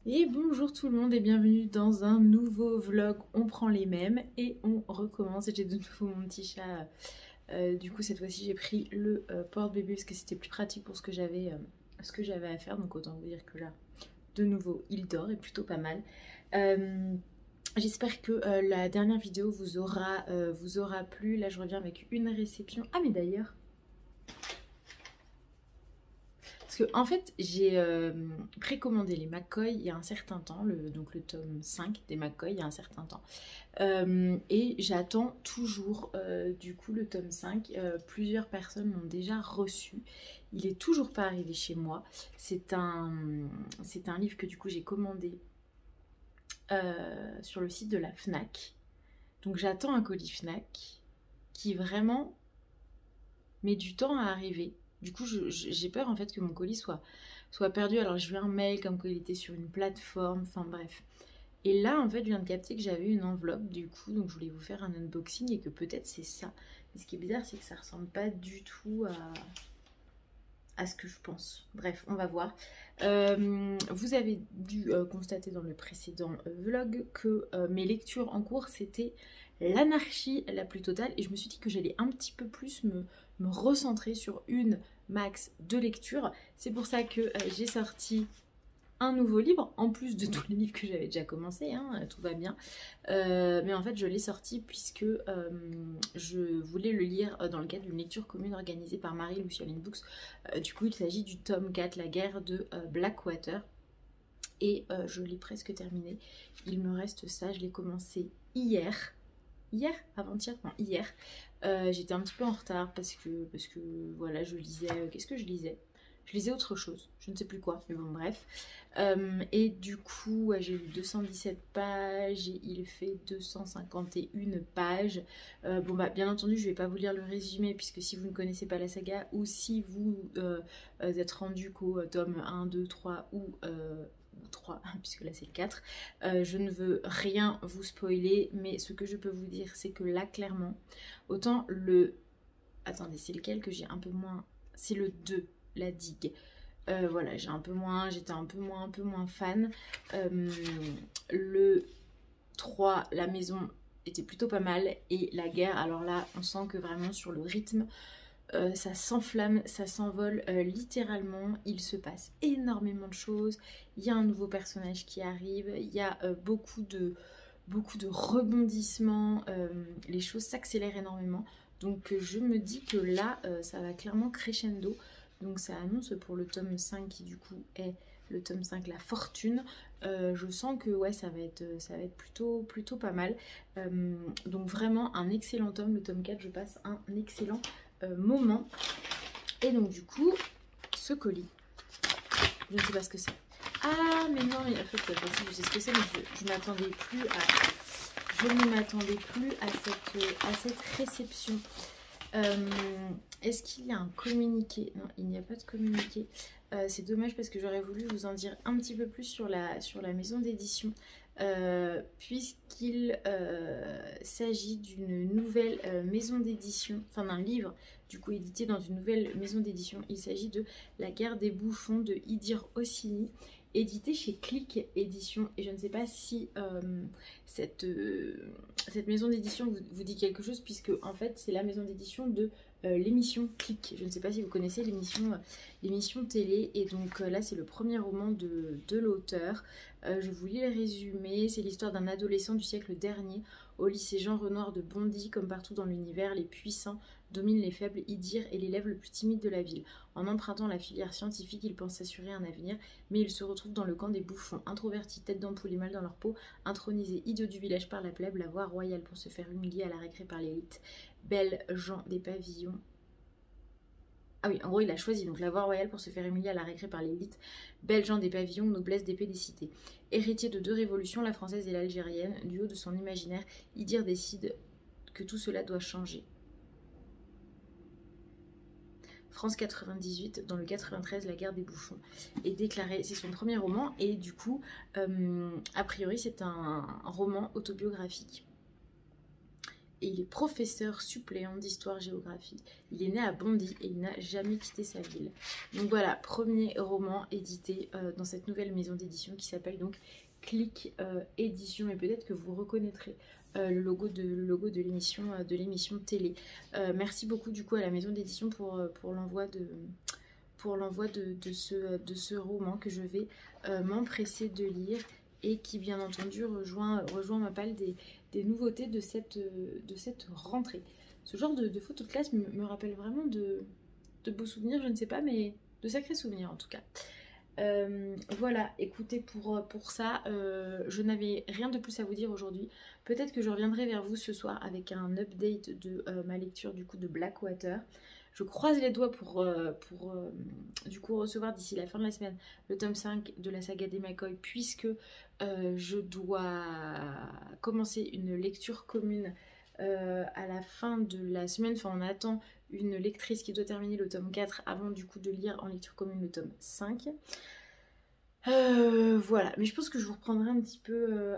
Et bonjour tout le monde et bienvenue dans un nouveau vlog. On prend les mêmes et on recommence. J'ai de nouveau mon petit chat. Du coup cette fois-ci j'ai pris le porte-bébé parce que c'était plus pratique pour ce que j'avais à faire. Donc autant vous dire que là, de nouveau, il dort et plutôt pas mal. J'espère que la dernière vidéo vous aura plu. Là je reviens avec une réception. Ah mais d'ailleurs... Parce que en fait, j'ai précommandé les McCoy il y a un certain temps, donc le tome 5 des McCoy il y a un certain temps. Et j'attends toujours du coup le tome 5. Plusieurs personnes l'ont déjà reçu. Il est toujours pas arrivé chez moi. C'est un livre que du coup j'ai commandé sur le site de la FNAC. Donc j'attends un colis FNAC qui vraiment met du temps à arriver. Du coup, j'ai peur en fait que mon colis soit perdu. Alors, je lui ai un mail comme qu'il était sur une plateforme. Enfin, bref. Et là, en fait, je viens de capter que j'avais une enveloppe du coup. Donc, je voulais vous faire un unboxing et que peut-être c'est ça. Mais ce qui est bizarre, c'est que ça ressemble pas du tout à ce que je pense. Bref, on va voir. Vous avez dû constater dans le précédent vlog que mes lectures en cours, c'était l'anarchie la plus totale. Et je me suis dit que j'allais un petit peu plus me recentrer sur une max de lecture. C'est pour ça que j'ai sorti un nouveau livre, en plus de tous les livres que j'avais déjà commencé, hein, tout va bien. Mais en fait, je l'ai sorti puisque je voulais le lire dans le cadre d'une lecture commune organisée par Marie-Lucialine Books. Du coup, il s'agit du tome 4, La guerre de Blackwater. Et je l'ai presque terminé. Il me reste ça, je l'ai commencé hier. Hier, avant-hier, non, hier. J'étais un petit peu en retard parce que voilà, je lisais. Qu'est-ce que je lisais? Je lisais autre chose, je ne sais plus quoi, mais bon, bref. Et du coup, ouais, j'ai lu 217 pages et il fait 251 pages. Bon, bah, bien entendu, je ne vais pas vous lire le résumé puisque si vous ne connaissez pas la saga ou si vous êtes rendu qu'au tome 1, 2, 3 ou 3, puisque là c'est le 4. Je ne veux rien vous spoiler, mais ce que je peux vous dire, c'est que là, clairement, autant le... Attendez, c'est lequel que j'ai un peu moins... C'est le 2, la digue. Voilà, j'étais un peu moins fan. Le 3, la maison était plutôt pas mal. Et la guerre, alors là, on sent que vraiment sur le rythme, ça s'enflamme, ça s'envole littéralement. Il se passe énormément de choses. Il y a un nouveau personnage qui arrive. Il y a beaucoup de rebondissements. Les choses s'accélèrent énormément. Donc je me dis que là, ça va clairement crescendo. Donc ça annonce pour le tome 5 qui du coup est le tome 5, La Fortune. Je sens que ouais, ça va être plutôt pas mal. Donc vraiment un excellent tome. Le tome 4, je passe un excellent moment. Et donc du coup, ce colis, je ne sais pas ce que c'est. Ah mais non, en fait, je sais ce que c'est, mais je ne m'attendais plus à cette réception. Est-ce qu'il y a un communiqué? Non, il n'y a pas de communiqué. C'est dommage parce que j'aurais voulu vous en dire un petit peu plus sur la maison d'édition. Puisqu'il s'agit d'une nouvelle maison d'édition, enfin d'un livre du coup édité dans une nouvelle maison d'édition. Il s'agit de La guerre des bouffons de Idir Ossini, édité chez Click Édition. Et je ne sais pas si cette maison d'édition vous dit quelque chose, puisque en fait c'est la maison d'édition de l'émission Click. Je ne sais pas si vous connaissez l'émission télé. Et donc là c'est le premier roman de l'auteur. Je vous lis le résumé. C'est l'histoire d'un adolescent du siècle dernier au lycée Jean Renoir de Bondy. Comme partout dans l'univers, les puissants dominent les faibles. Idir est l'élève le plus timide de la ville. En empruntant la filière scientifique, il pense s'assurer un avenir, mais il se retrouve dans le camp des bouffons. Introvertis, tête d'ampoule et mal dans leur peau, intronisés idiots du village par la plèbe, la voie royale pour se faire humilier à la récré par l'élite. Belles gens des pavillons. Ah oui, en gros, il a choisi donc la voie royale pour se faire humilier à la récré par l'élite. Belles gens des pavillons, noblesse d'épée des cités. Héritier de deux révolutions, la française et l'algérienne, du haut de son imaginaire, Idir décide que tout cela doit changer. France 98, dans le 93, La guerre des bouffons est déclarée. C'est son premier roman et du coup, a priori, c'est un roman autobiographique. et il est professeur suppléant d'histoire-géographie. Il est né à Bondy et il n'a jamais quitté sa ville. Donc voilà, premier roman édité dans cette nouvelle maison d'édition qui s'appelle donc Click Édition, et peut-être que vous reconnaîtrez le logo de l'émission télé. Merci beaucoup du coup à la maison d'édition pour l'envoi de ce roman que je vais m'empresser de lire et qui bien entendu rejoint ma palle des nouveautés de cette rentrée. Ce genre de photo de classe me rappelle vraiment de beaux souvenirs, je ne sais pas, mais de sacrés souvenirs en tout cas. Voilà, écoutez, pour ça, je n'avais rien de plus à vous dire aujourd'hui. Peut-être que je reviendrai vers vous ce soir avec un update de ma lecture du coup de Blackwater. Je croise les doigts pour du coup recevoir d'ici la fin de la semaine le tome 5 de la saga des McCoy, puisque je dois commencer une lecture commune à la fin de la semaine. Enfin, on attend une lectrice qui doit terminer le tome 4 avant du coup de lire en lecture commune le tome 5. Voilà, mais je pense que je vous reprendrai un petit peu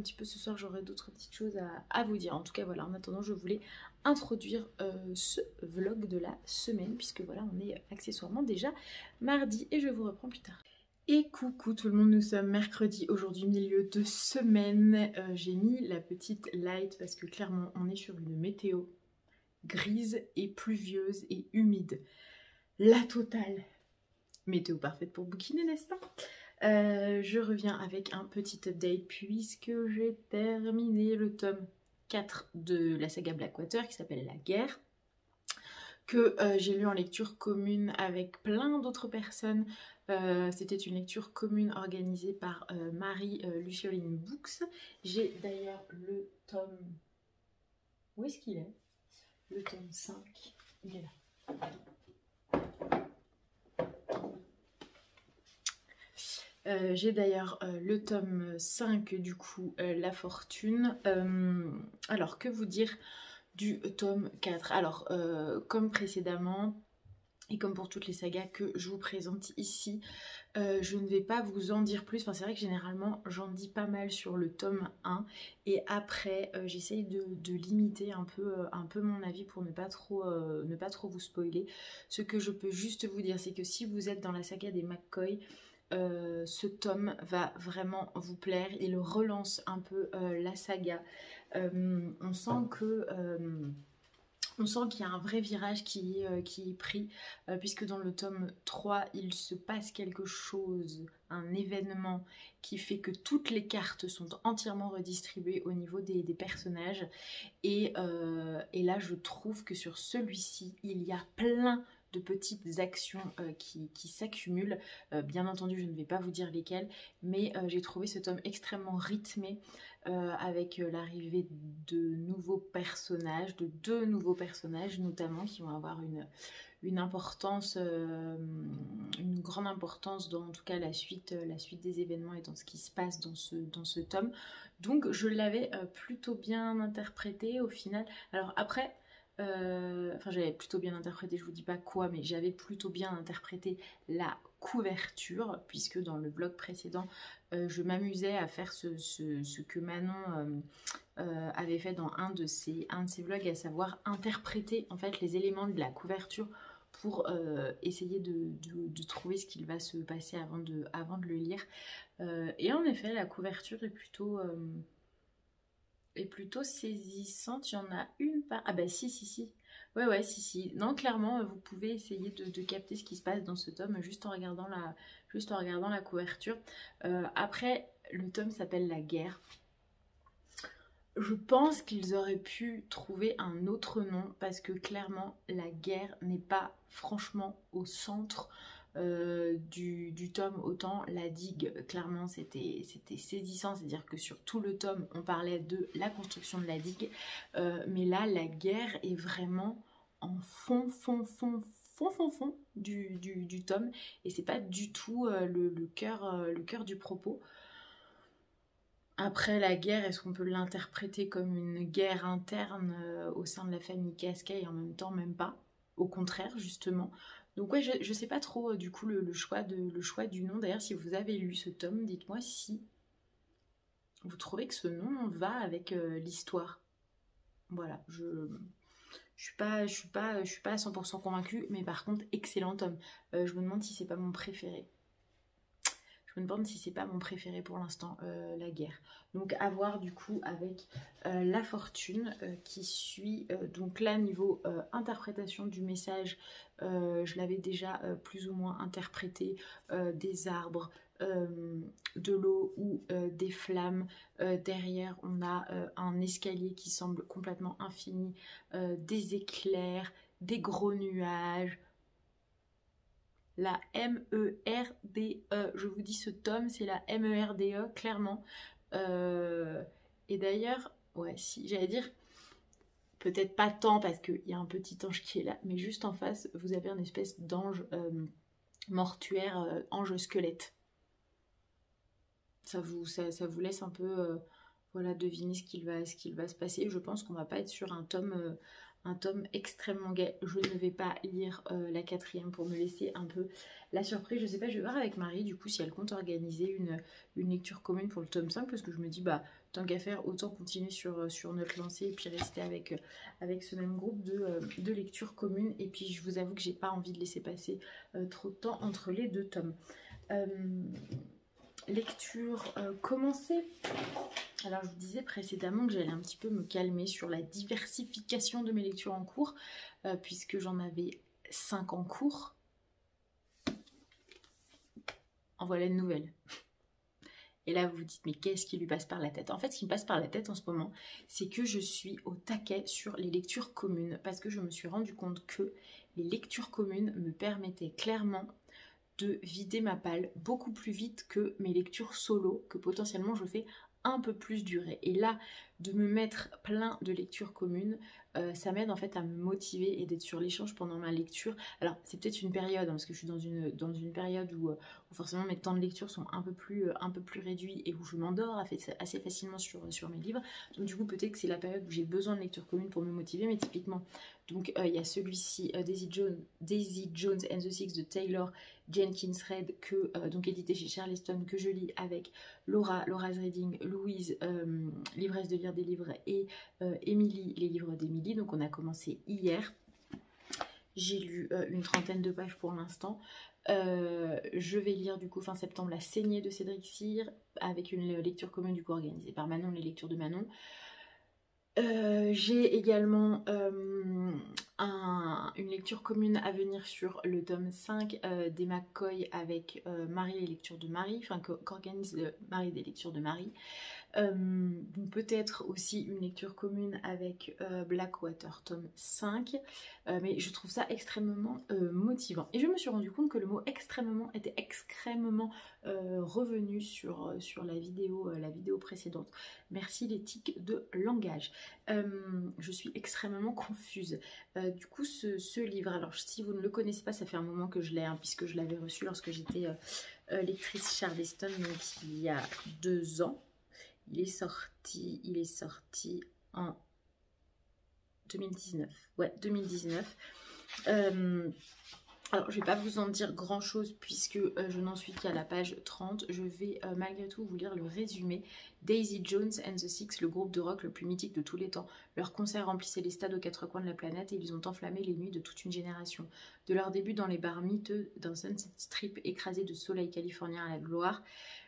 ce soir. J'aurai d'autres petites choses à vous dire. En tout cas, voilà, en attendant, je voulais introduire ce vlog de la semaine, puisque voilà, on est accessoirement déjà mardi et je vous reprends plus tard. Et coucou tout le monde, nous sommes mercredi, aujourd'hui milieu de semaine. J'ai mis la petite light parce que clairement on est sur une météo grise et pluvieuse et humide. La totale. Météo parfaite pour bouquiner, n'est-ce pas? Je reviens avec un petit update puisque j'ai terminé le tome 4 de la saga Blackwater qui s'appelle La Guerre, que j'ai lu en lecture commune avec plein d'autres personnes. C'était une lecture commune organisée par Marie Lucioline Books. J'ai d'ailleurs le tome... Où est-ce qu'il est? Le tome 5. Il est là. J'ai d'ailleurs le tome 5 du coup, La Fortune. Alors que vous dire du tome 4? Alors comme précédemment et comme pour toutes les sagas que je vous présente ici, je ne vais pas vous en dire plus. Enfin, c'est vrai que généralement j'en dis pas mal sur le tome 1 et après j'essaye de limiter un peu mon avis pour ne pas trop vous spoiler. Ce que je peux juste vous dire, c'est que si vous êtes dans la saga des McCoy, ce tome va vraiment vous plaire. Il relance un peu la saga. On sent qu'il y a un vrai virage qui est pris, puisque dans le tome 3, il se passe quelque chose, un événement qui fait que toutes les cartes sont entièrement redistribuées au niveau des personnages. Et là, je trouve que sur celui-ci, il y a plein de petites actions qui s'accumulent. Bien entendu, je ne vais pas vous dire lesquelles, mais j'ai trouvé ce tome extrêmement rythmé, avec l'arrivée de nouveaux personnages, de deux nouveaux personnages notamment, qui vont avoir une importance, une grande importance dans en tout cas la suite des événements et dans ce qui se passe dans ce tome. Donc je l'avais plutôt bien interprété au final. Alors après, enfin j'avais plutôt bien interprété, je vous dis pas quoi, mais j'avais plutôt bien interprété la couverture, puisque dans le vlog précédent je m'amusais à faire ce que Manon avait fait dans un de ses vlogs, à savoir interpréter en fait les éléments de la couverture pour essayer de trouver ce qu'il va se passer avant de le lire. Et en effet, la couverture est plutôt saisissante. Il y en a une par... Ah bah si. Ouais, si. Non, clairement, vous pouvez essayer de capter ce qui se passe dans ce tome juste en regardant la couverture. Après, le tome s'appelle La Guerre. Je pense qu'ils auraient pu trouver un autre nom, parce que clairement, la guerre n'est pas franchement au centre du tome. Autant la digue, clairement c'était saisissant, c'est-à-dire que sur tout le tome on parlait de la construction de la digue, mais là la guerre est vraiment en fond du tome, et c'est pas du tout le cœur du propos. Après, la guerre, est-ce qu'on peut l'interpréter comme une guerre interne au sein de la famille Casca, et en même temps même pas, au contraire justement. Donc ouais, je sais pas trop du coup le choix du nom. D'ailleurs, si vous avez lu ce tome, dites-moi si vous trouvez que ce nom va avec l'histoire. Voilà, je suis pas à 100% convaincue, mais par contre, excellent tome. Je me demande si c'est pas mon préféré. Je me demande si c'est pas mon préféré pour l'instant, La Guerre. Donc à voir du coup avec La Fortune qui suit. Donc là, niveau interprétation du message, je l'avais déjà plus ou moins interprété. Des arbres, de l'eau ou des flammes. Derrière, on a un escalier qui semble complètement infini, des éclairs, des gros nuages. La MERDE. Je vous dis, ce tome, c'est la MERDE, clairement. Et d'ailleurs, ouais, si, j'allais dire, peut-être pas tant parce qu'il y a un petit ange qui est là, mais juste en face, vous avez une espèce d'ange mortuaire, ange squelette. Ça vous laisse un peu voilà, deviner ce qu'il va se passer. Je pense qu'on va pas être sur un tome extrêmement gai. Je ne vais pas lire la 4e pour me laisser un peu la surprise. Je sais pas, je vais voir avec Marie du coup si elle compte organiser une lecture commune pour le tome 5 parce que je me dis bah tant qu'à faire autant continuer sur notre lancée et puis rester avec ce même groupe de lecture commune. Et puis je vous avoue que j'ai pas envie de laisser passer trop de temps entre les deux tomes. Lecture commencée. Alors je vous disais précédemment que j'allais un petit peu me calmer sur la diversification de mes lectures en cours, puisque j'en avais 5 en cours. En voilà une nouvelle. Et là vous vous dites mais qu'est-ce qui lui passe par la tête? En fait ce qui me passe par la tête en ce moment, c'est que je suis au taquet sur les lectures communes, parce que je me suis rendu compte que les lectures communes me permettaient clairement de vider ma palle beaucoup plus vite que mes lectures solo, que potentiellement je fais un peu plus durer. Et là, de me mettre plein de lectures communes, ça m'aide en fait à me motiver et d'être sur l'échange pendant ma lecture. Alors c'est peut-être une période, hein, parce que je suis dans une période où forcément mes temps de lecture sont un peu plus réduits et où je m'endors assez facilement sur mes livres. Donc du coup peut-être que c'est la période où j'ai besoin de lecture commune pour me motiver, mais typiquement, donc il y a celui-ci, Daisy Jones and the Six de Taylor Jenkins Reid, donc édité chez Charleston, que je lis avec Laura's Reading, Louise, l'ivresse de lire des livres, et Émilie, les livres d'Émilie. Donc on a commencé hier. J'ai lu une trentaine de pages pour l'instant. Je vais lire du coup fin septembre La Saignée de Cédric Cyr, avec une lecture commune du coup organisée par Manon, les lectures de Manon. J'ai également une lecture commune à venir sur le tome 5 des McCoy avec Marie, les lectures de Marie, enfin qu'organise Marie des lectures de Marie. Peut-être aussi une lecture commune avec Blackwater tome 5, mais je trouve ça extrêmement motivant. Et je me suis rendu compte que le mot extrêmement était extrêmement revenu sur la vidéo précédente. Merci les tics de langage. Je suis extrêmement confuse. Du coup, ce livre, alors si vous ne le connaissez pas, ça fait un moment que je l'ai, hein, puisque je l'avais reçu lorsque j'étais lectrice Charleston, donc il y a 2 ans. Il est sorti en 2019. Ouais, 2019. Alors, je ne vais pas vous en dire grand chose puisque je n'en suis qu'à la page 30. Je vais malgré tout vous lire le résumé. Daisy Jones and the Six, le groupe de rock le plus mythique de tous les temps. Leur concert remplissait les stades aux 4 coins de la planète et ils ont enflammé les nuits de toute une génération. De leur début dans les bars miteux d'un Sunset Strip écrasé de soleil californien à la gloire,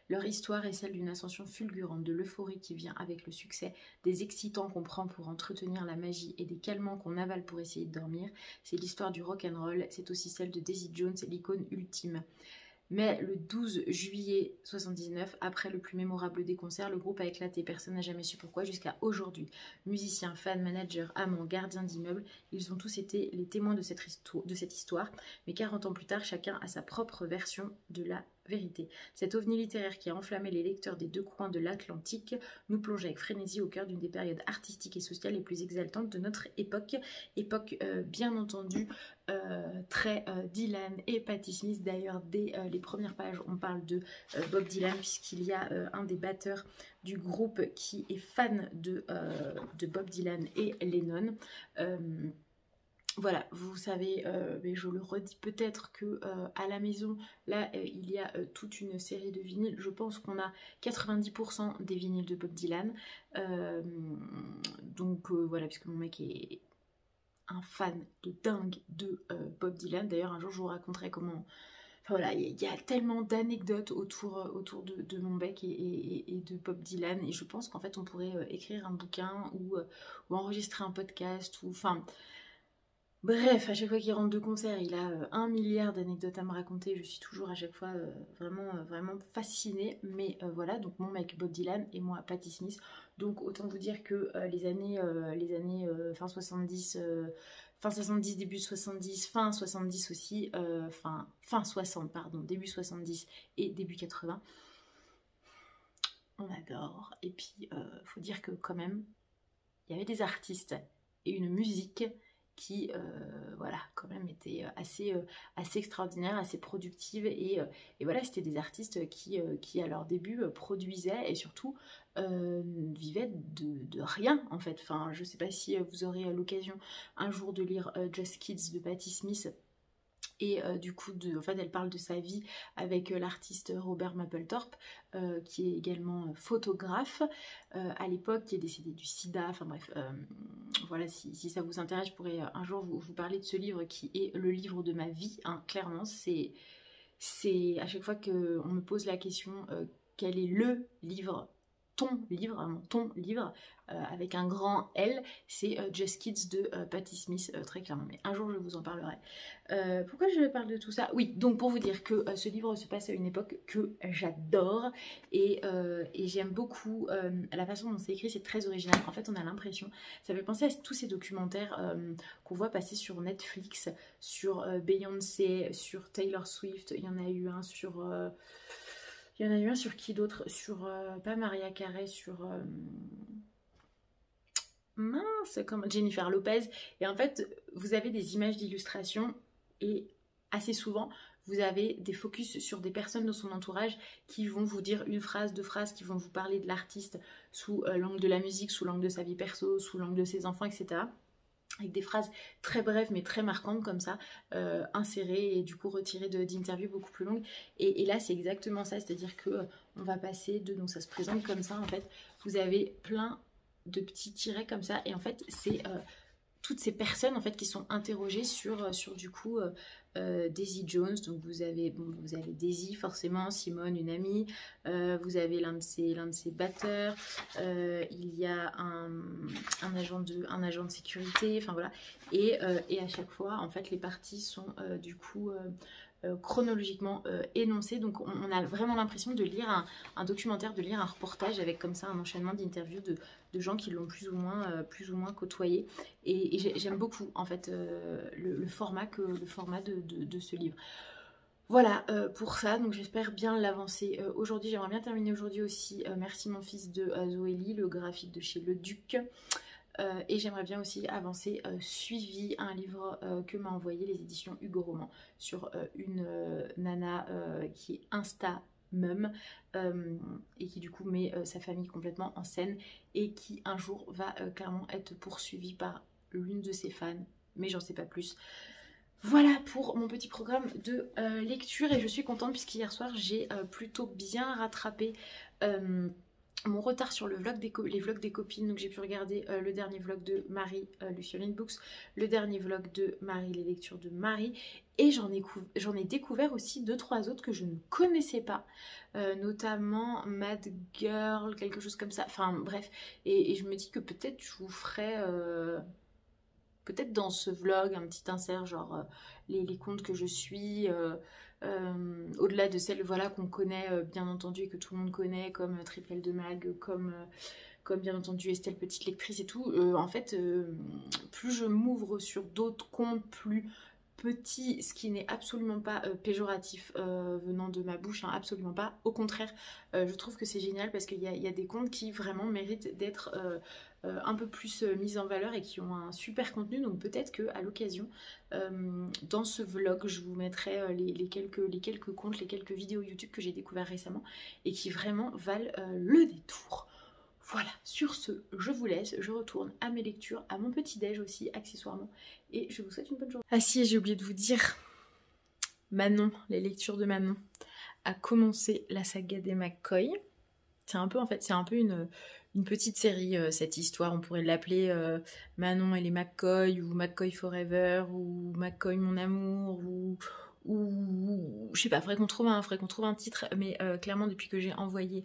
leur histoire est celle d'une ascension fulgurante, de l'euphorie qui vient avec le succès, des excitants qu'on prend pour entretenir la magie et des calmants qu'on avale pour essayer de dormir. C'est l'histoire du rock'n'roll, c'est aussi celle de Daisy Jones, l'icône ultime. Mais le 12 juillet 79, après le plus mémorable des concerts, le groupe a éclaté. Personne n'a jamais su pourquoi jusqu'à aujourd'hui. Musiciens, fans, managers, amants, gardiens d'immeubles, ils ont tous été les témoins de cette histoire. Mais 40 ans plus tard, chacun a sa propre version de la vérité. Cet ovni littéraire qui a enflammé les lecteurs des 2 coins de l'Atlantique nous plonge avec frénésie au cœur d'une des périodes artistiques et sociales les plus exaltantes de notre époque. Bien entendu très Dylan et Patti Smith. D'ailleurs dès les premières pages on parle de Bob Dylan, puisqu'il y a un des batteurs du groupe qui est fan de Bob Dylan et Lennon. Voilà, vous savez, mais je le redis peut-être que à la maison, là, il y a toute une série de vinyles. Je pense qu'on a 90% des vinyles de Bob Dylan. Donc voilà, puisque mon mec est un fan de dingue de Bob Dylan. D'ailleurs, un jour, je vous raconterai comment... Enfin voilà, il y a tellement d'anecdotes autour de mon bec et de Bob Dylan. Et je pense qu'en fait, on pourrait écrire un bouquin ou enregistrer un podcast. Ou, enfin, bref, à chaque fois qu'il rentre de concert, il a 1 milliard d'anecdotes à me raconter. Je suis toujours à chaque fois vraiment fascinée. Mais voilà, donc mon mec Bob Dylan et moi Patti Smith. Donc autant vous dire que les années fin 70, fin 70, début 70, fin 70 aussi, fin 60, pardon, début 70 et début 80. On adore. Et puis, faut dire que quand même, il y avait des artistes et une musique qui, voilà, quand même était assez extraordinaire, assez productive. Et voilà, c'était des artistes qui à leur début, produisaient et surtout vivaient de rien, en fait. Enfin, je sais pas si vous aurez l'occasion un jour de lire Just Kids de Patti Smith. Et du coup, en fait, elle parle de sa vie avec l'artiste Robert Mapplethorpe, qui est également photographe à l'époque, qui est décédé du sida. Enfin bref, voilà, si ça vous intéresse, je pourrais un jour vous parler de ce livre qui est le livre de ma vie. Hein, clairement, c'est à chaque fois qu'on me pose la question quel est le livre, ton livre, avec un grand L, c'est Just Kids de Patti Smith, très clairement. Mais un jour, je vous en parlerai. Pourquoi je parle de tout ça? Oui, donc pour vous dire que ce livre se passe à une époque que j'adore et j'aime beaucoup la façon dont c'est écrit, c'est très original. En fait, on a l'impression, ça fait penser à tous ces documentaires qu'on voit passer sur Netflix, sur Beyoncé, sur Taylor Swift. Il y en a eu un sur... il y en a eu un sur qui d'autre? Sur, pas Maria Carey, sur... mince, comme Jennifer Lopez. Et en fait, vous avez des images d'illustration et assez souvent, vous avez des focus sur des personnes de son entourage qui vont vous dire une phrase, deux phrases, qui vont vous parler de l'artiste sous l'angle de la musique, sous l'angle de sa vie perso, sous l'angle de ses enfants, etc. Avec des phrases très brèves mais très marquantes comme ça, insérées et du coup retirées d'interviews beaucoup plus longues. Et là, c'est exactement ça, c'est-à-dire que on va passer de... Donc ça se présente comme ça, en fait. Vous avez plein de petits tirets comme ça et en fait c'est toutes ces personnes en fait qui sont interrogées sur du coup Daisy Jones. Donc vous avez Daisy forcément, Simone une amie, vous avez l'un de ses batteurs, il y a un agent de sécurité, enfin voilà, et à chaque fois en fait les parties sont du coup chronologiquement énoncé. Donc on a vraiment l'impression de lire un documentaire, de lire un reportage avec comme ça un enchaînement d'interviews de gens qui l'ont plus ou moins côtoyé. Et j'aime beaucoup en fait le format de ce livre. Voilà pour ça, donc j'espère bien l'avancer aujourd'hui. J'aimerais bien terminer aujourd'hui aussi Merci mon fils de Zoélie, le graphique de chez Le Duc. Et j'aimerais bien aussi avancer Suivi, un livre que m'a envoyé les éditions Hugo Roman sur une nana qui est Insta Mum et qui du coup met sa famille complètement en scène et qui un jour va clairement être poursuivie par l'une de ses fans, mais j'en sais pas plus. Voilà pour mon petit programme de lecture et je suis contente puisqu'hier soir j'ai plutôt bien rattrapé mon retard sur les vlogs des copines. Donc j'ai pu regarder le dernier vlog de Marie, Luciolin Books, le dernier vlog de Marie, les lectures de Marie, et j'en ai découvert aussi 2-3 autres que je ne connaissais pas, notamment Mad Girl, quelque chose comme ça, enfin bref, et je me dis que peut-être je vous ferai peut-être dans ce vlog un petit insert genre les comptes que je suis, au-delà de celles voilà, qu'on connaît bien entendu et que tout le monde connaît comme Triple L de Mag, comme bien entendu Estelle Petite Lectrice et tout. En fait, plus je m'ouvre sur d'autres comptes plus petits, ce qui n'est absolument pas péjoratif venant de ma bouche, hein, absolument pas. Au contraire, je trouve que c'est génial parce qu'il y a des comptes qui vraiment méritent d'être un peu plus mis en valeur et qui ont un super contenu. Donc peut-être qu'à l'occasion, dans ce vlog, je vous mettrai les quelques comptes, les quelques vidéos YouTube que j'ai découvert récemment et qui vraiment valent le détour. Voilà, sur ce, je vous laisse, je retourne à mes lectures, à mon petit-déj aussi, accessoirement, et je vous souhaite une bonne journée. Ah si, j'ai oublié de vous dire, Manon, les lectures de Manon, a commencé la saga des McCoy. C'est un peu, en fait, c'est un peu une petite série, cette histoire. On pourrait l'appeler Manon et les McCoy, ou McCoy Forever, ou McCoy mon amour, ou je sais pas, faudrait qu'on trouve un titre, mais clairement depuis que j'ai envoyé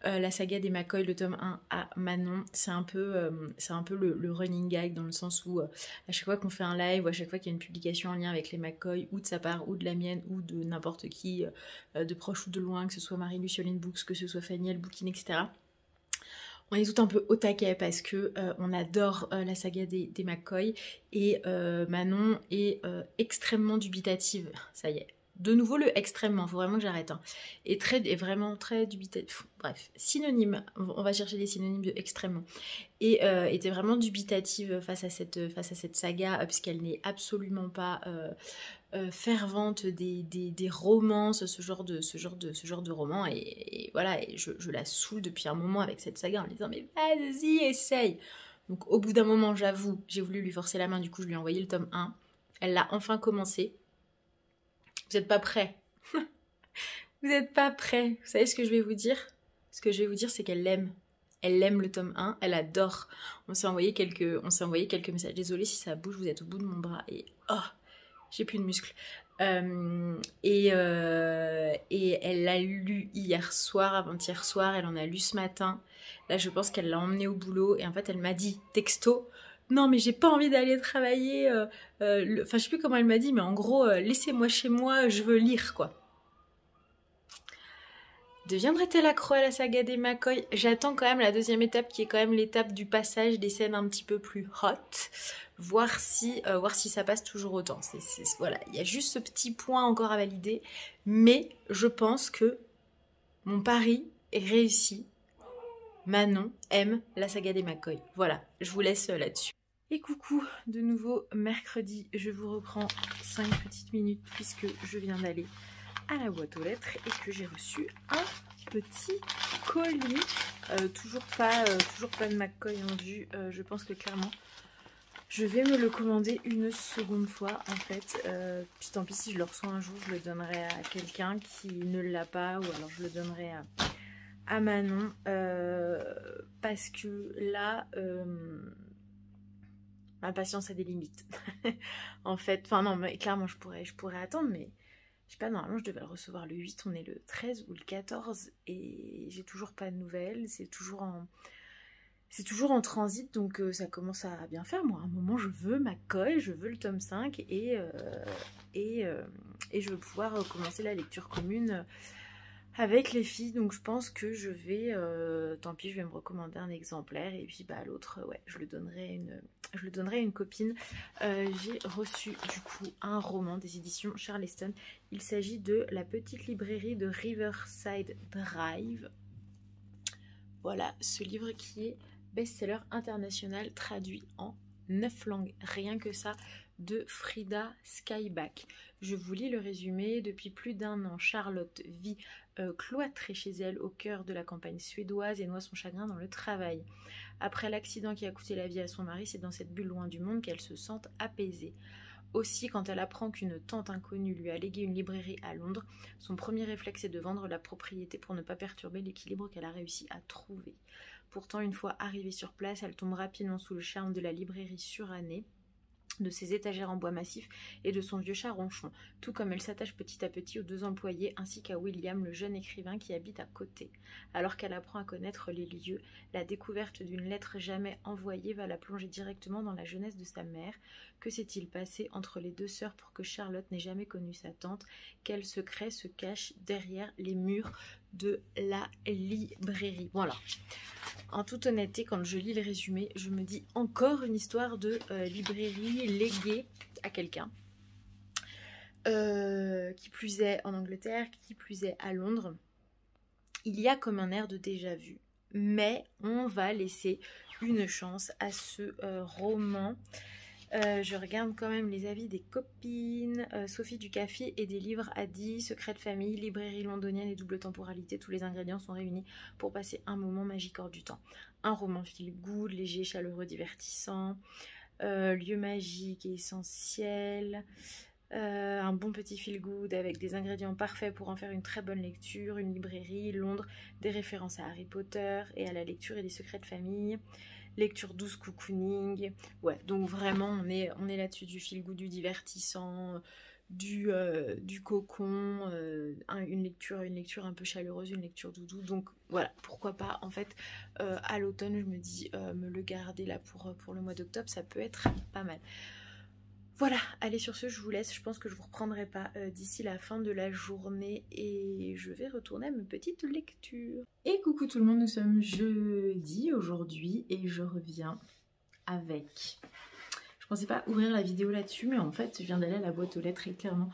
la saga des McCoy, le tome 1 à Manon, c'est un peu le running gag, dans le sens où à chaque fois qu'on fait un live, ou à chaque fois qu'il y a une publication en lien avec les McCoy, ou de sa part, ou de la mienne, ou de n'importe qui, de proche ou de loin, que ce soit Marie-Luciole Books, que ce soit Fanny Elle Booking, etc., on est tout un peu au taquet parce que on adore la saga des McCoy, et Manon est extrêmement dubitative. Ça y est. De nouveau le extrêmement, faut vraiment que j'arrête. Hein. Et vraiment très dubitative. Bref, synonyme, on va chercher des synonymes de extrêmement. Et était vraiment dubitative face à cette saga, puisqu'elle n'est absolument pas fervente des romances, ce genre de roman, et voilà, et je la saoule depuis un moment avec cette saga en lui disant mais vas-y, essaye. Donc au bout d'un moment, j'avoue, j'ai voulu lui forcer la main, du coup je lui ai envoyé le tome 1. Elle l'a enfin commencé. Vous n'êtes pas prêts. Vous n'êtes pas prêts. Vous savez ce que je vais vous dire? Ce que je vais vous dire, c'est qu'elle l'aime. Elle aime le tome 1, elle adore. On s'est envoyé quelques messages. Désolée si ça bouge, vous êtes au bout de mon bras. Et oh, j'ai plus de muscles. Et elle l'a lu hier soir, avant-hier soir, elle en a lu ce matin. Là, je pense qu'elle l'a emmené au boulot. Et en fait, elle m'a dit, texto, non mais j'ai pas envie d'aller travailler. Enfin, je sais plus comment elle m'a dit, mais en gros, laissez-moi chez moi, je veux lire, quoi. Deviendrait-elle accro à la saga des McCoy? J'attends quand même la deuxième étape, qui est quand même l'étape du passage des scènes un petit peu plus hot. Voir si ça passe toujours autant. Voilà, il y a juste ce petit point encore à valider. Mais je pense que mon pari est réussi. Manon aime la saga des McCoy. Voilà, je vous laisse là-dessus. Et coucou, de nouveau mercredi, je vous reprends 5 petites minutes puisque je viens d'aller à la boîte aux lettres et que j'ai reçu un petit colis. Toujours pas de McCoy en vue. Je pense que clairement je vais me le commander une seconde fois en fait. Puis tant pis si je le reçois un jour, je le donnerai à quelqu'un qui ne l'a pas, ou alors je le donnerai à Manon, parce que là ma patience a des limites. En fait, enfin non, mais clairement je pourrais attendre, mais je sais pas, normalement je devais le recevoir le 8, on est le 13 ou le 14 et j'ai toujours pas de nouvelles, c'est toujours en transit, donc ça commence à bien faire. Moi à un moment je veux McCoy, je veux le tome 5 et je veux pouvoir commencer la lecture commune avec les filles, donc je pense que je vais, tant pis, je vais me recommander un exemplaire, et puis bah l'autre, ouais, je le donnerai à une copine. J'ai reçu du coup un roman des éditions Charleston. Il s'agit de La petite librairie de Riverside Drive. Voilà, ce livre qui est best-seller international, traduit en 9 langues, rien que ça, de Frida Skyback. Je vous lis le résumé. Depuis plus d'1 an, Charlotte vit cloîtrée chez elle au cœur de la campagne suédoise et noie son chagrin dans le travail. Après l'accident qui a coûté la vie à son mari, c'est dans cette bulle loin du monde qu'elle se sent apaisée. Aussi, quand elle apprend qu'une tante inconnue lui a légué une librairie à Londres, son premier réflexe est de vendre la propriété pour ne pas perturber l'équilibre qu'elle a réussi à trouver. Pourtant, une fois arrivée sur place, elle tombe rapidement sous le charme de la librairie surannée, de ses étagères en bois massif et de son vieux chat ronchon, tout comme elle s'attache petit à petit aux 2 employés ainsi qu'à William, le jeune écrivain qui habite à côté. Alors qu'elle apprend à connaître les lieux, la découverte d'une lettre jamais envoyée va la plonger directement dans la jeunesse de sa mère. Que s'est-il passé entre les 2 sœurs pour que Charlotte n'ait jamais connu sa tante? Quel secret se cache derrière les murs de la librairie? Voilà. En toute honnêteté, quand je lis le résumé, je me dis encore une histoire de librairie léguée à quelqu'un. Qui plus est en Angleterre, qui plus est à Londres. Il y a comme un air de déjà-vu, mais on va laisser une chance à ce roman Je regarde quand même les avis des copines. Sophie du Café et des livres a dit secret de famille, librairie londonienne et double temporalité. Tous les ingrédients sont réunis pour passer un moment magique hors du temps. Un roman feel good, léger, chaleureux, divertissant. Lieu magique et essentiel. Un bon petit feel good avec des ingrédients parfaits pour en faire une très bonne lecture. Une librairie, Londres, des références à Harry Potter et à la lecture et des secrets de famille. Lecture douce, cocooning. Ouais, donc vraiment on est là-dessus, du feel good, du divertissant, du cocon, une lecture un peu chaleureuse, une lecture doudou. Donc voilà, pourquoi pas en fait à l'automne je me dis me le garder là pour le mois d'octobre, ça peut être pas mal. Voilà, allez sur ce je vous laisse, je pense que je vous reprendrai pas d'ici la fin de la journée et je vais retourner à mes petites lectures. Et coucou tout le monde, nous sommes jeudi aujourd'hui et je reviens avec... Je pensais pas ouvrir la vidéo là-dessus mais en fait je viens d'aller à la boîte aux lettres et clairement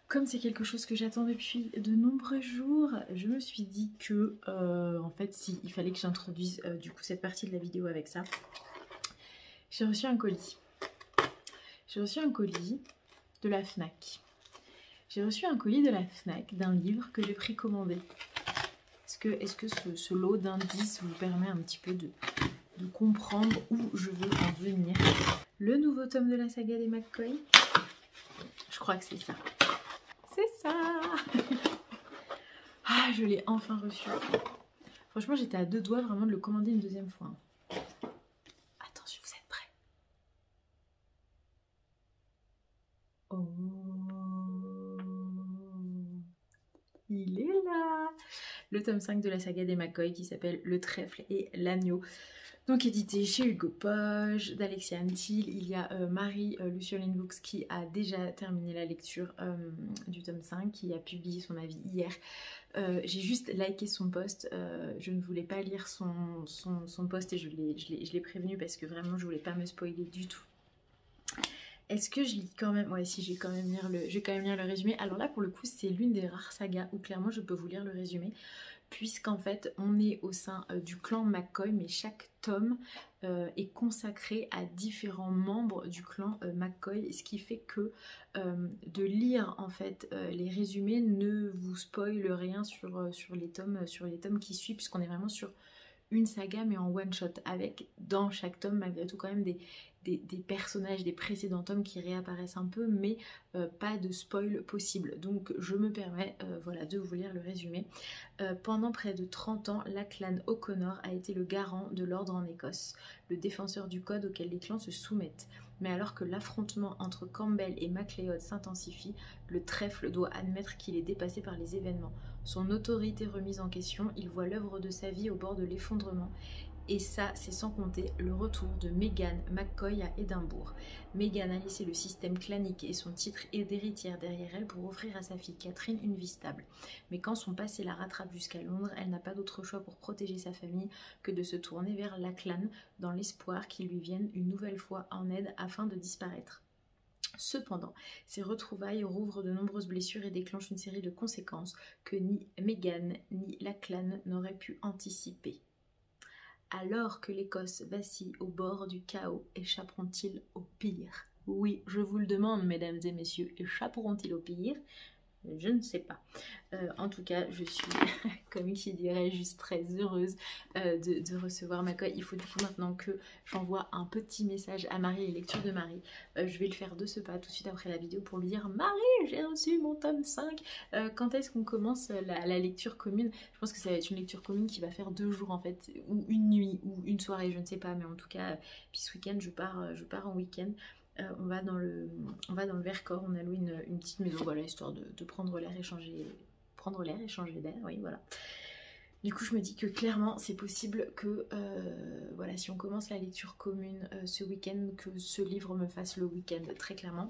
comme c'est quelque chose que j'attends depuis de nombreux jours, je me suis dit que en fait si il fallait que j'introduise du coup cette partie de la vidéo avec ça. J'ai reçu un colis. J'ai reçu un colis de la FNAC. J'ai reçu un colis de la FNAC d'un livre que j'ai précommandé. Est-ce que ce lot d'indices vous permet un petit peu de comprendre où je veux en venir? Le nouveau tome de la saga des McCoy. Je crois que c'est ça. C'est ça. Ah, je l'ai enfin reçu. Franchement, j'étais à deux doigts vraiment de le commander une deuxième fois. Attention, vous êtes prêts? Oh, il est là. Le tome 5 de la saga des McCoy qui s'appelle Le Trèfle et l'Agneau. Donc édité chez Hugo Poche, d'Alexia Antil. Il y a Marie Lucioline Books qui a déjà terminé la lecture du tome 5, qui a publié son avis hier. J'ai juste liké son post, je ne voulais pas lire son post et je l'ai prévenu parce que vraiment je voulais pas me spoiler du tout. Est-ce que je lis quand même? Ouais, si, je vais quand même lire le résumé. Alors là, pour le coup, c'est l'une des rares sagas où clairement je peux vous lire le résumé, puisqu'en fait, on est au sein du clan McCoy, mais chaque tome est consacré à différents membres du clan McCoy, ce qui fait que de lire en fait les résumés ne vous spoile rien sur les tomes qui suivent, puisqu'on est vraiment sur une saga mais en one shot, avec dans chaque tome malgré tout quand même des personnages des précédents tomes qui réapparaissent un peu, mais pas de spoil possible. Donc je me permets voilà, de vous lire le résumé. Pendant près de 30 ans, Lachlan O'Connor a été le garant de l'ordre en Écosse, le défenseur du code auquel les clans se soumettent. Mais alors que l'affrontement entre Campbell et MacLeod s'intensifie, le trèfle doit admettre qu'il est dépassé par les événements. Son autorité remise en question, il voit l'œuvre de sa vie au bord de l'effondrement. Et ça, c'est sans compter le retour de Meghan McCoy à Édimbourg. Meghan a laissé le système clanique et son titre d'héritière derrière elle pour offrir à sa fille Catherine une vie stable. Mais quand son passé la rattrape jusqu'à Londres, elle n'a pas d'autre choix pour protéger sa famille que de se tourner vers Lachlan dans l'espoir qu'il lui vienne une nouvelle fois en aide afin de disparaître. Cependant, ces retrouvailles rouvrent de nombreuses blessures et déclenchent une série de conséquences que ni Meghan ni Lachlan n'auraient pu anticiper. Alors que l'Écosse vacille au bord du chaos, échapperont-ils au pire? Oui, je vous le demande, mesdames et messieurs, échapperont-ils au pire? Je ne sais pas. En tout cas, je suis, comme qui dirait, juste très heureuse de recevoir McCoy. Il faut du coup maintenant que j'envoie un petit message à Marie, les lectures de Marie. Je vais le faire de ce pas tout de suite après la vidéo pour lui dire: Marie, j'ai reçu mon tome 5. Quand est-ce qu'on commence la lecture commune? Je pense que ça va être une lecture commune qui va faire 2 jours en fait, ou une nuit, ou une soirée, je ne sais pas. Mais en tout cas, puis ce week-end, je pars en week-end. On va dans le Vercors, on a loué une petite maison, voilà, histoire de prendre l'air et changer d'air, oui, voilà. Du coup, je me dis que clairement, c'est possible que, voilà, si on commence la lecture commune ce week-end, que ce livre me fasse le week-end, très clairement.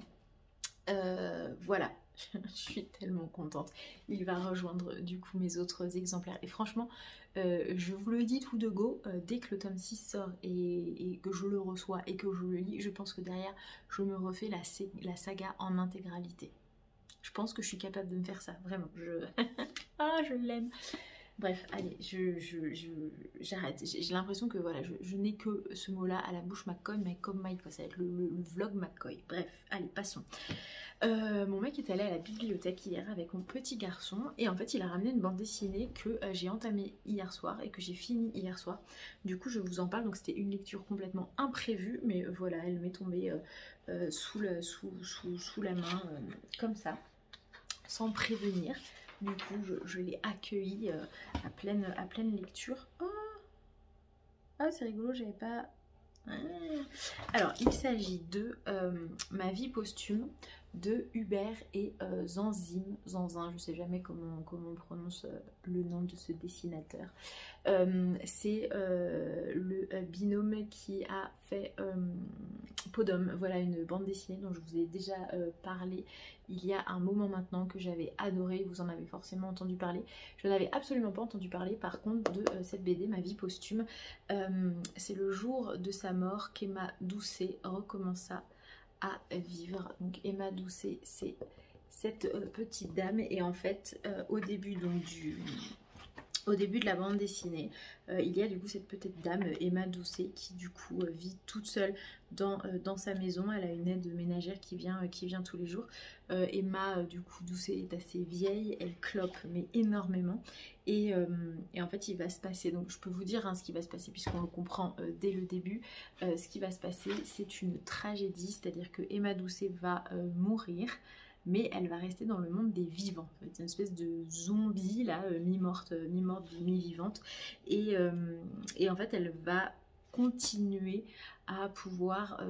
Voilà, je suis tellement contente. Il va rejoindre du coup mes autres exemplaires. Et franchement, je vous le dis tout de go, dès que le tome 6 sort et que je le reçois et que je le lis, je pense que derrière, je me refais la saga en intégralité. Je pense que je suis capable de me faire ça, vraiment. Ah, je l'aime. Bref, allez, j'arrête. J'ai l'impression que voilà, je n'ai que ce mot-là à la bouche, McCoy, mais comme Mike, ça va être le vlog McCoy. Bref, allez, passons. Mon mec est allé à la bibliothèque hier avec mon petit garçon et en fait il a ramené une bande dessinée que j'ai entamée hier soir et que j'ai fini hier soir. Du coup je vous en parle, donc c'était une lecture complètement imprévue, mais voilà, elle m'est tombée sous la main comme ça, sans prévenir. Du coup je l'ai accueillie à pleine lecture. Oh, ah, c'est rigolo, j'avais pas... Alors, il s'agit de Ma vie posthume de Hubert et Zanzin, je sais jamais comment on prononce le nom de ce dessinateur. C'est le binôme qui a fait Podum, voilà une bande dessinée dont je vous ai déjà parlé il y a un moment maintenant, que j'avais adoré, vous en avez forcément entendu parler. Je n'avais absolument pas entendu parler par contre de cette BD, Ma vie posthume. C'est le jour de sa mort qu'Emma Doucet recommença à vivre. Donc Emma Doucet, c'est cette petite dame, et en fait au début donc au début de la bande dessinée, il y a du coup cette petite dame, Emma Doucet, qui du coup vit toute seule dans sa maison. Elle a une aide ménagère qui vient tous les jours. Emma du coup Doucet est assez vieille, elle clope mais énormément. Et en fait il va se passer, donc je peux vous dire ce qui va se passer puisqu'on le comprend dès le début. Ce qui va se passer, c'est une tragédie, c'est-à-dire que Emma Doucet va mourir, mais elle va rester dans le monde des vivants. C'est une espèce de zombie là, mi-morte, mi-vivante, et en fait elle va continuer à pouvoir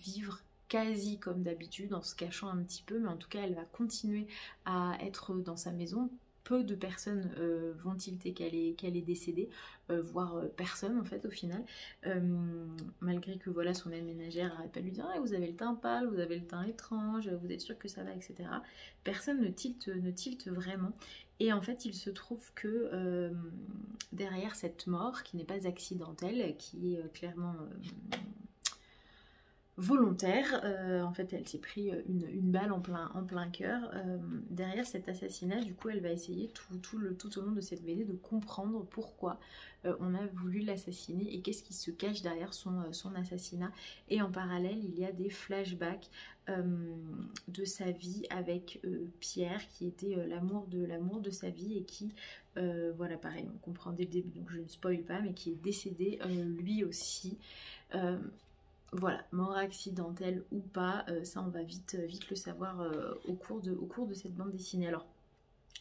vivre quasi comme d'habitude, en se cachant un petit peu, mais en tout cas elle va continuer à être dans sa maison. Peu de personnes vont tilter qu'elle est décédée, voire personne en fait au final, malgré que voilà son aide ménagère n'arrête pas de lui dire ah, vous avez le teint pâle, vous avez le teint étrange, vous êtes sûr que ça va, etc. Personne ne tilte vraiment. Et en fait il se trouve que derrière cette mort, qui n'est pas accidentelle, qui est clairement volontaire, en fait elle s'est pris une balle en plein cœur. Derrière cet assassinat, du coup elle va essayer tout au long de cette BD de comprendre pourquoi on a voulu l'assassiner et qu'est-ce qui se cache derrière son assassinat. Et en parallèle il y a des flashbacks de sa vie avec Pierre, qui était l'amour de sa vie, et qui voilà, pareil, on comprend dès le début, donc je ne spoil pas, mais qui est décédé lui aussi. Voilà, mort accidentelle ou pas, ça on va vite le savoir au cours de cette bande dessinée. Alors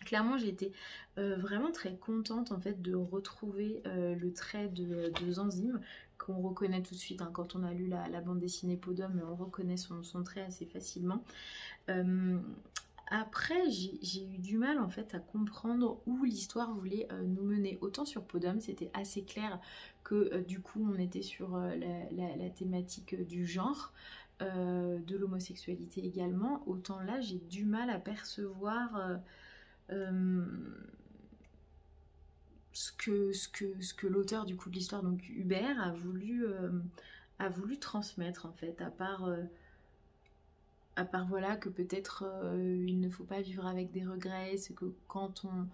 clairement j'ai été vraiment très contente en fait de retrouver le trait de Zanzim, qu'on reconnaît tout de suite quand on a lu la bande dessinée Podum, on reconnaît son trait assez facilement. Après j'ai eu du mal en fait à comprendre où l'histoire voulait nous mener. Autant sur Podum c'était assez clair que du coup on était sur la thématique du genre, de l'homosexualité également, autant là j'ai du mal à percevoir ce que l'auteur du coup de l'histoire, donc Hubert, a voulu transmettre en fait, à part voilà que peut-être il ne faut pas vivre avec des regrets, c'est que quand on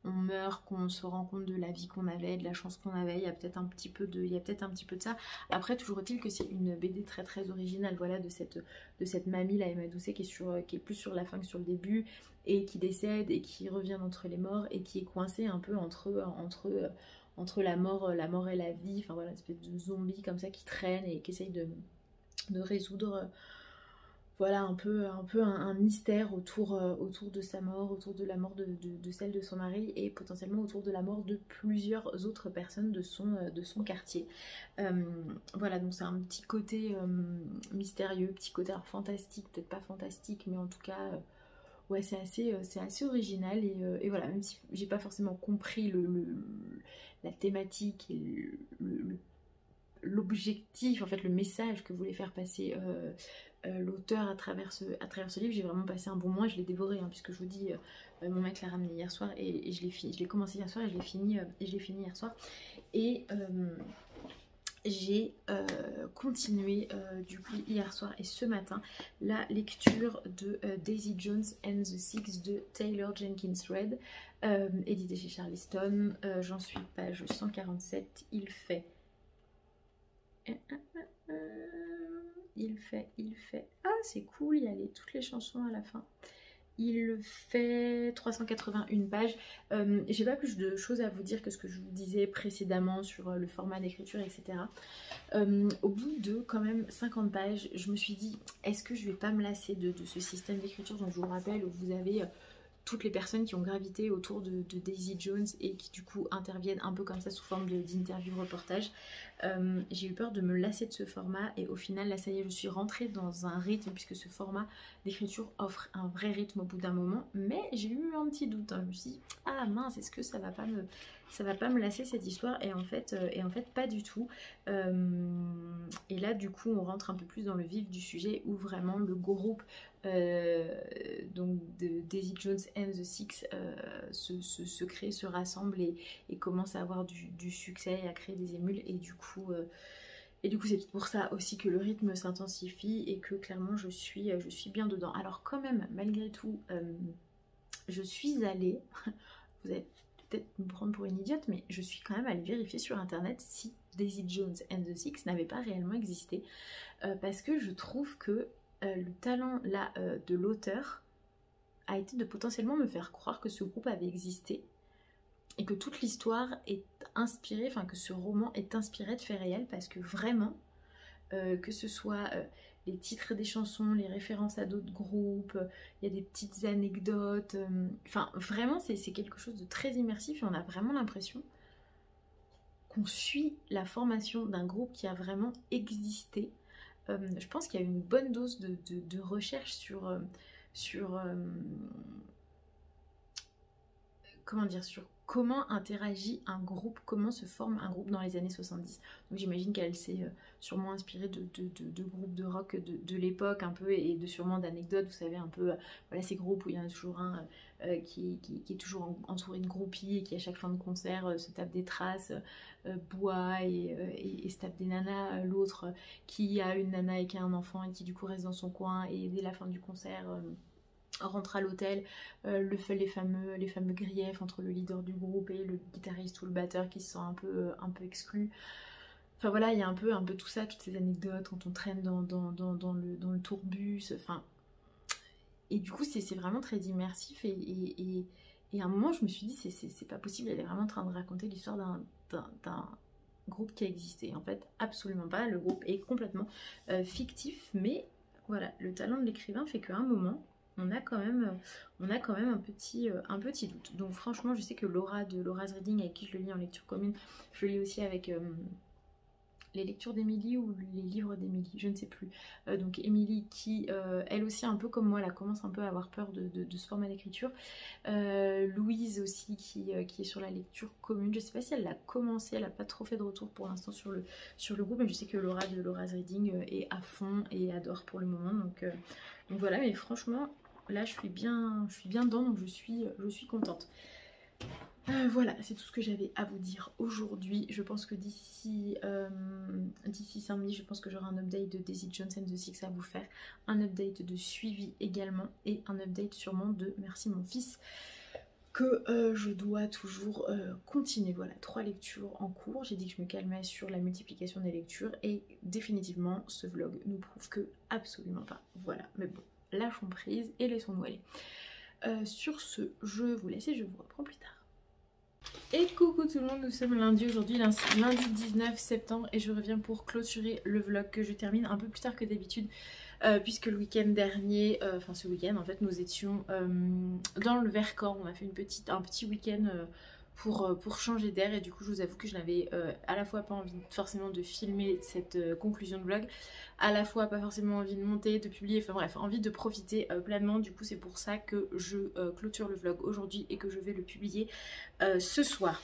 meurt, qu'on se rend compte de la vie qu'on avait, de la chance qu'on avait, il y a peut-être un petit peu de ça. Après toujours est-il que c'est une BD très très originale, voilà, de cette mamie, la Emma Doucet, qui est plus sur la fin que sur le début, et qui décède et qui revient d'entre les morts et qui est coincée un peu entre la mort et la vie, enfin voilà, une espèce de zombie comme ça qui traîne et qui essaye de résoudre voilà un peu un mystère autour de sa mort, autour de la mort de celle de son mari, et potentiellement autour de la mort de plusieurs autres personnes de son quartier. Voilà, donc c'est un petit côté mystérieux, petit côté fantastique, peut-être pas fantastique, mais en tout cas ouais, c'est assez original, et voilà, même si j'ai pas forcément compris la thématique et l'objectif, en fait le message que voulait faire passer l'auteur à travers ce livre, j'ai vraiment passé un bon mois. Je l'ai dévoré, puisque je vous dis, mon mec l'a ramené hier soir, et je l'ai commencé hier soir, et je l'ai fini hier soir, et j'ai continué du coup hier soir et ce matin la lecture de Daisy Jones and the Six de Taylor Jenkins Reid, édité chez Charleston. J'en suis page 147. Il fait... Ah, c'est cool, il y a toutes les chansons à la fin. Il fait 381 pages. J'ai pas plus de choses à vous dire que ce que je vous disais précédemment sur le format d'écriture, etc. Au bout de quand même 50 pages, je me suis dit, est-ce que je vais pas me lasser de ce système d'écriture dont je vous rappelle, où vous avez toutes les personnes qui ont gravité autour de Daisy Jones et qui du coup interviennent un peu comme ça sous forme d'interview reportage. J'ai eu peur de me lasser de ce format et au final là ça y est, je suis rentrée dans un rythme puisque ce format d'écriture offre un vrai rythme au bout d'un moment, mais j'ai eu un petit doute, hein. Je me suis dit ah mince, est-ce que ça va pas me lasser cette histoire, et en fait pas du tout. Et là du coup on rentre un peu plus dans le vif du sujet où vraiment le groupe donc de Daisy Jones and the Six se crée, se rassemble et commence à avoir du succès et à créer des émules, et du coup c'est pour ça aussi que le rythme s'intensifie et que clairement je suis bien dedans. Alors quand même malgré tout je suis allée vous allez peut-être me prendre pour une idiote, mais je suis quand même allée vérifier sur internet si Daisy Jones and the Six n'avait pas réellement existé, parce que je trouve que le talent là de l'auteur a été de potentiellement me faire croire que ce groupe avait existé et que toute l'histoire est inspirée, enfin que ce roman est inspiré de faits réels, parce que vraiment que ce soit les titres des chansons, les références à d'autres groupes, il y a des petites anecdotes, enfin vraiment c'est quelque chose de très immersif et on a vraiment l'impression qu'on suit la formation d'un groupe qui a vraiment existé. Je pense qu'il y a une bonne dose de recherche sur comment dire, sur comment interagit un groupe, comment se forme un groupe dans les années 70. Donc j'imagine qu'elle s'est sûrement inspirée de groupes de rock de l'époque un peu, et sûrement d'anecdotes, vous savez, un peu, voilà, ces groupes où il y en a toujours un qui est toujours entouré de groupies et qui à chaque fin de concert se tape des traces, boit et se tape des nanas, l'autre qui a une nana et qui a un enfant et qui du coup reste dans son coin et dès la fin du concert rentre à l'hôtel, les fameux griefs entre le leader du groupe et le guitariste ou le batteur qui se sent un peu exclu. Enfin voilà, il y a un peu tout ça, toutes ces anecdotes quand on traîne dans le tourbus, enfin... Et du coup c'est vraiment très immersif et à un moment je me suis dit c'est pas possible, elle est vraiment en train de raconter l'histoire d'un groupe qui a existé. En fait absolument pas, le groupe est complètement fictif, mais voilà, le talent de l'écrivain fait qu'à un moment on a quand même un petit doute. Donc franchement je sais que Laura de Laura's Reading, avec qui je le lis en lecture commune, je le lis aussi avec les lectures d'Émilie ou les livres d'Émilie, je ne sais plus. Donc Émilie qui, elle aussi un peu comme moi, elle commence un peu à avoir peur de ce format d'écriture. Louise aussi qui est sur la lecture commune. Je ne sais pas si elle l'a commencé, elle n'a pas trop fait de retour pour l'instant sur le groupe, mais je sais que Laura de Laura's Reading est à fond et adore pour le moment. Donc voilà, mais franchement, là je suis bien dedans, donc je suis contente. Voilà, c'est tout ce que j'avais à vous dire aujourd'hui. Je pense que d'ici samedi, je pense que j'aurai un update de Daisy Jones and the Six à vous faire, un update de suivi également, et un update sûrement de Merci mon fils, que je dois toujours continuer. Voilà, 3 lectures en cours. J'ai dit que je me calmais sur la multiplication des lectures, et définitivement ce vlog nous prouve que absolument pas. Voilà, mais bon, lâchons prise et laissons-nous aller. Sur ce, je vous laisse et je vous reprends plus tard. Et coucou tout le monde, nous sommes lundi aujourd'hui, lundi 19 septembre, et je reviens pour clôturer le vlog que je termine un peu plus tard que d'habitude, puisque le week-end dernier, enfin ce week-end en fait, nous étions dans le Vercors. On a fait un petit week-end pour changer d'air, et du coup je vous avoue que je n'avais à la fois pas envie forcément de filmer cette conclusion de vlog, à la fois pas forcément envie de monter, de publier, enfin bref, envie de profiter pleinement. Du coup c'est pour ça que je clôture le vlog aujourd'hui et que je vais le publier ce soir.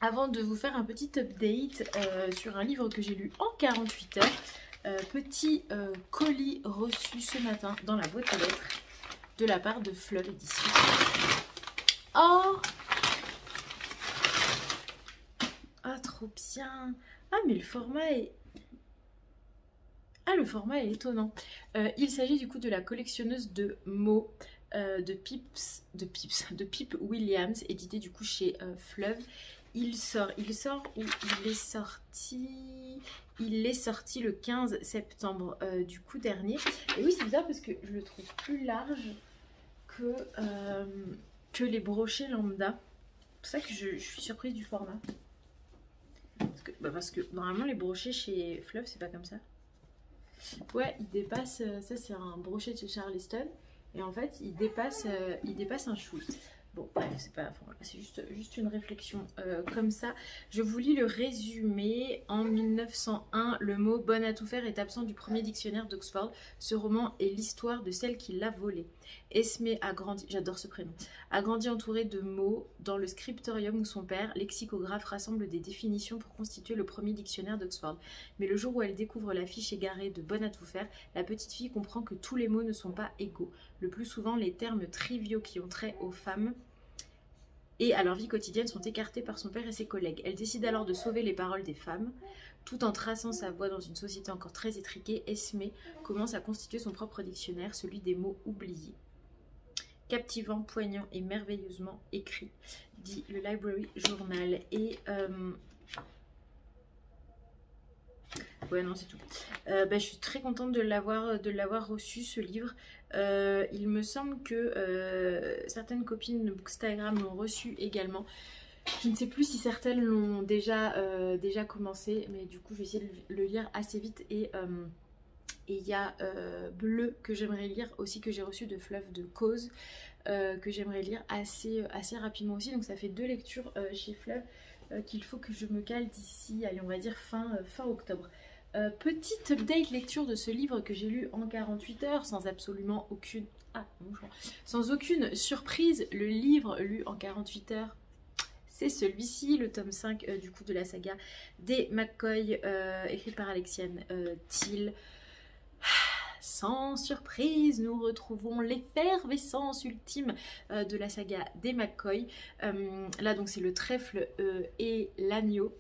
Avant de vous faire un petit update sur un livre que j'ai lu en 48 heures, petit colis reçu ce matin dans la boîte aux lettres de la part de Fleuve Édition. Oh, ah, trop bien! Ah, mais le format est... Ah, le format est étonnant. Il s'agit du coup de la collectionneuse de mots de Pip Williams, édité du coup chez Fleuve. Il sort où il est sorti. Il est sorti le 15 septembre du coup dernier. Et oui, c'est bizarre parce que je le trouve plus large que les brochets lambda. C'est pour ça que je suis surprise du format. Parce que normalement les brochets chez Fleuve c'est pas comme ça. Ouais, il dépasse, ça c'est un brochet de chez Charleston. Et en fait il dépasse un chou. Bon bref, c'est pas, enfin, c'est juste une réflexion comme ça. Je vous lis le résumé. En 1901, le mot bonne à tout faire est absent du premier dictionnaire d'Oxford. Ce roman est l'histoire de celle qui l'a volé. Esmé a grandi, j'adore ce prénom, a grandi entourée de mots dans le scriptorium où son père, lexicographe, rassemble des définitions pour constituer le premier dictionnaire d'Oxford. Mais le jour où elle découvre la fiche égarée de bonne à tout faire, la petite fille comprend que tous les mots ne sont pas égaux. Le plus souvent, les termes triviaux qui ont trait aux femmes et à leur vie quotidienne sont écartés par son père et ses collègues. Elle décide alors de sauver les paroles des femmes. Tout en traçant sa voie dans une société encore très étriquée, Esmé commence à constituer son propre dictionnaire, celui des mots oubliés. Captivant, poignant et merveilleusement écrit, dit le Library Journal. Et ouais, non, c'est tout. Je suis très contente de l'avoir reçu, ce livre. Il me semble que certaines copines de Bookstagram l'ont reçu également. Je ne sais plus si certaines l'ont déjà commencé, mais du coup, je vais essayer de le lire assez vite. Et il y a Bleu que j'aimerais lire aussi, que j'ai reçu de Fleuve de Cause, que j'aimerais lire assez rapidement aussi. Donc ça fait 2 lectures chez Fleuve qu'il faut que je me cale d'ici, allez, on va dire fin octobre. Petite update lecture de ce livre que j'ai lu en 48 heures sans absolument aucune... sans aucune surprise. Le livre lu en 48 heures, c'est celui-ci, le tome 5 du coup de la saga des McCoy, écrit par Alexiane Thiel. Sans surprise, nous retrouvons l'effervescence ultime de la saga des McCoy. Là donc c'est le trèfle et l'agneau.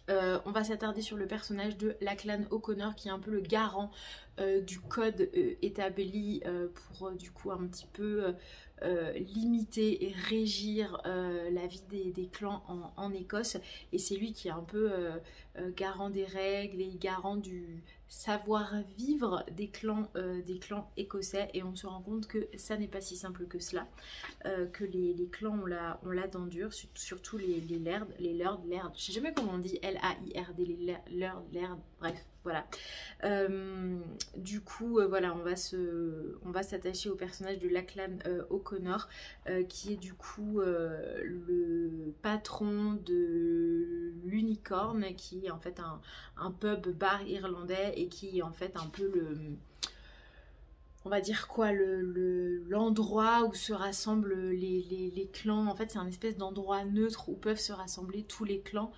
On va s'attarder sur le personnage de Lachlan O'Connor qui est un peu le garant du code établi pour du coup un petit peu limiter et régir la vie des clans en Écosse, et c'est lui qui est un peu garant des règles et garant du savoir-vivre des clans écossais, et on se rend compte que ça n'est pas si simple que cela, que les clans ont la dent dure, surtout les lairds, je sais jamais comment on dit, L-A-I-R-D, les lairds, bref, voilà. Du coup, voilà, on va s'attacher au personnage de Lachlan O'Connor, qui est du coup le patron de l'Unicorn, qui est en fait un pub bar irlandais, et qui est en fait un peu on va dire quoi, l'endroit où se rassemblent les clans. En fait, c'est un espèce d'endroit neutre où peuvent se rassembler tous les clans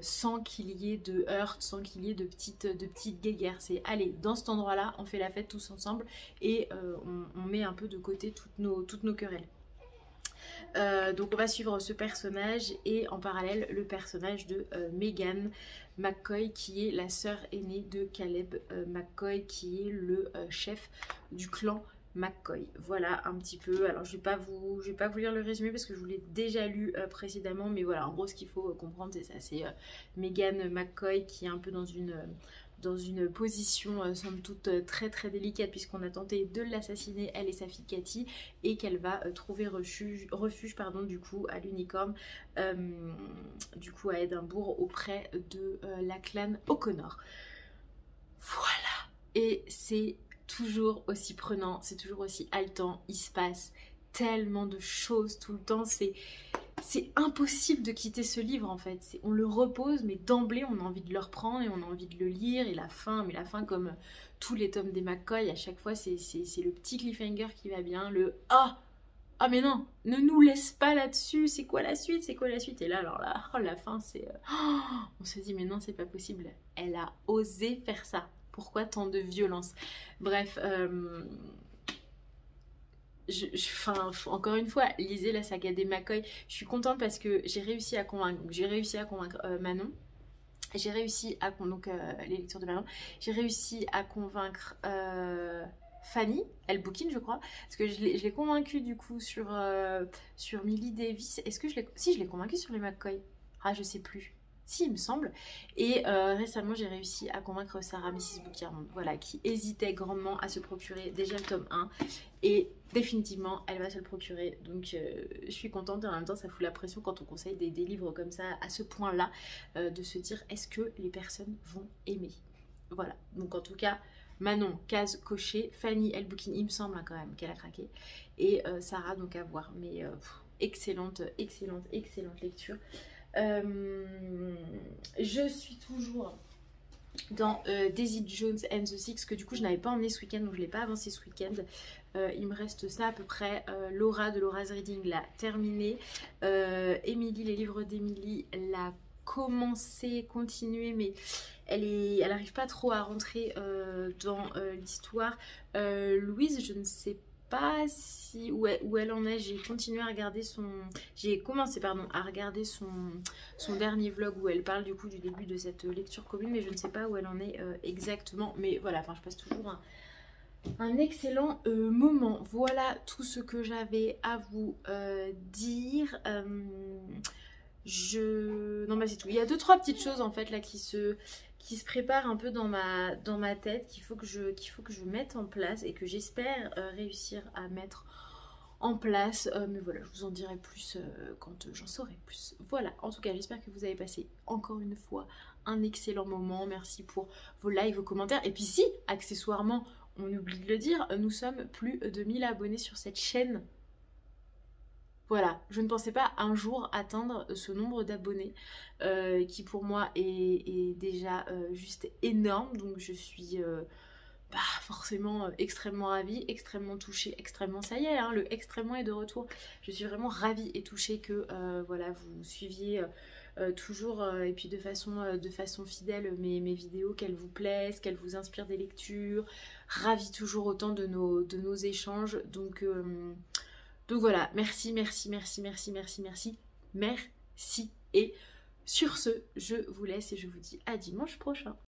sans qu'il y ait de heurts, sans qu'il y ait de petites guéguerres. C'est allez, dans cet endroit-là, on fait la fête tous ensemble, et on met un peu de côté toutes nos querelles. Donc on va suivre ce personnage, et en parallèle le personnage de Megan McCoy, qui est la sœur aînée de Caleb McCoy, qui est le chef du clan McCoy. Voilà un petit peu. Alors je vais pas vous lire le résumé parce que je vous l'ai déjà lu précédemment, mais voilà, en gros ce qu'il faut comprendre c'est ça, c'est Megan McCoy qui est un peu dans une position somme toute très délicate, puisqu'on a tenté de l'assassiner, elle et sa fille Cathy, et qu'elle va trouver refuge du coup à l'Unicorn, du coup à Édimbourg, auprès de Lachlan O'Connor. Voilà, et c'est toujours aussi prenant, c'est toujours aussi haletant, il se passe tellement de choses tout le temps, c'est impossible de quitter ce livre en fait. On le repose, mais d'emblée on a envie de le reprendre et on a envie de le lire. Et la fin comme tous les tomes des McCoy, à chaque fois c'est le petit cliffhanger qui va bien, le ah mais non, ne nous laisse pas là-dessus, c'est quoi la suite, et là alors là, la fin c'est on se dit mais non, c'est pas possible, elle a osé faire ça, pourquoi tant de violence. Bref, encore une fois, lisez la saga des McCoy. Je suis contente parce que j'ai réussi à convaincre Manon. J'ai réussi à donc les lectures de Marion, j'ai réussi à convaincre Fanny, elle bouquine je crois, parce que je l'ai convaincue du coup sur Millie Davis. Est-ce que je l'ai... Si, je l'ai convaincue sur les McCoy. Ah, je sais plus. Si, il me semble. Et récemment, j'ai réussi à convaincre Sarah Mrs. Bookiermond, voilà, qui hésitait grandement à se procurer déjà le tome 1. Et définitivement, elle va se le procurer. Donc, je suis contente. Et en même temps, ça fout la pression quand on conseille des livres comme ça, à ce point-là, de se dire, est-ce que les personnes vont aimer? Voilà. Donc, en tout cas, Manon, case cochée. Fanny, elle bouquine, il me semble hein, quand même qu'elle a craqué. Et Sarah, donc à voir. Mais excellente, excellente, excellente lecture. Je suis toujours dans Daisy Jones and the Six, que du coup je n'avais pas emmené ce week-end, donc je ne l'ai pas avancé ce week-end. Il me reste ça à peu près. Laura de Laura's Reading l'a terminé. Émilie, les livres d'Émilie, l'a commencé, continué, mais elle n'arrive pas trop à rentrer dans l'histoire. Louise, je ne sais pas si où elle en est. J'ai continué à regarder j'ai commencé pardon à regarder son dernier vlog où elle parle du coup du début de cette lecture commune, mais je ne sais pas où elle en est exactement. Mais voilà, enfin je passe toujours un excellent moment. Voilà tout ce que j'avais à vous dire. Non bah c'est tout. Il y a 2-3 petites choses en fait là qui se préparent un peu dans ma tête, qu'il faut que je mette en place et que j'espère réussir à mettre en place. Mais voilà, je vous en dirai plus quand j'en saurai plus. Voilà, en tout cas j'espère que vous avez passé encore une fois un excellent moment. Merci pour vos likes, vos commentaires. Et puis si, accessoirement, on oublie de le dire, nous sommes plus de 1000 abonnés sur cette chaîne. Voilà, je ne pensais pas un jour atteindre ce nombre d'abonnés qui pour moi est déjà juste énorme. Donc je suis forcément extrêmement ravie, extrêmement touchée, extrêmement, ça y est, hein, le extrêmement est de retour. Je suis vraiment ravie et touchée que voilà, vous suiviez toujours et puis de façon fidèle mes vidéos, qu'elles vous plaisent, qu'elles vous inspirent des lectures. Ravie toujours autant de nos échanges. Donc voilà, merci, merci, merci, merci, merci, merci, merci. Et sur ce, je vous laisse et je vous dis à dimanche prochain.